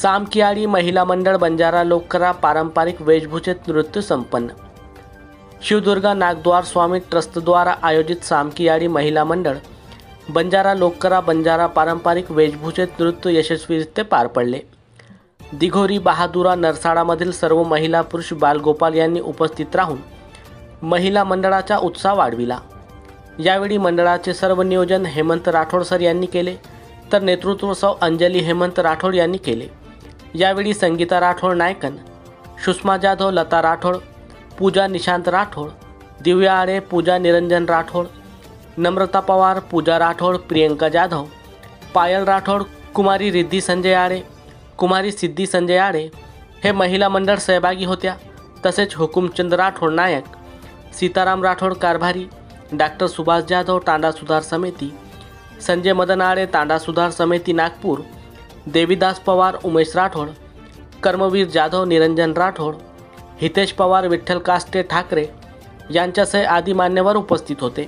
सामकियाळी महिला मंडळ बंजारा लोककला पारंपरिक वेशभूषेत नृत्य संपन्न। शिवदुर्गा नागद्वार स्वामी ट्रस्ट द्वारा आयोजित सामकियाळी महिला मंडळ बंजारा लोककला बंजारा पारंपरिक वेशभूषेत नृत्य यशस्वीरित्या पार पडले। दिघोरी बहादुरा नरसाळामधील सर्व महिला पुरुष बालगोपाल यांनी उपस्थित राहून महिला मंडळाचा उत्साह वाढविला। यावेळी मंडळाचे सर्व नियोजन हेमंत राठोड सर यांनी केले, तर नेतृत्व सौ अंजली हेमंत राठोड यांनी केले। यावेळी संगीता राठोड नायकन, सुषमा जाधव, लता राठोड, पूजा निशांत राठोड, दिव्या आडे, पूजा निरंजन राठोड, नम्रता पवार, पूजा राठोड, प्रियंका जाधव, पायल राठोड, कुमारी रिद्धी संजय आडे, कुमारी सिद्धी संजय आडे हे महिला मंडळ सहभागी होत्या। तसेच हुकुमचंद राठोड नायक, सीताराम राठोड कारभारी, डॉक्टर सुभाष जाधव तांडा सुधार समिती, संजय मदन आडे तांडा सुधार समिती नागपूर, देवीदास पवार, उमेश राठोड, कर्मवीर जाधव, निरंजन राठोड, हितेश पवार, विठ्ठल कास्टे ठाकरे यांच्यासह आदी मान्यवर उपस्थित होते।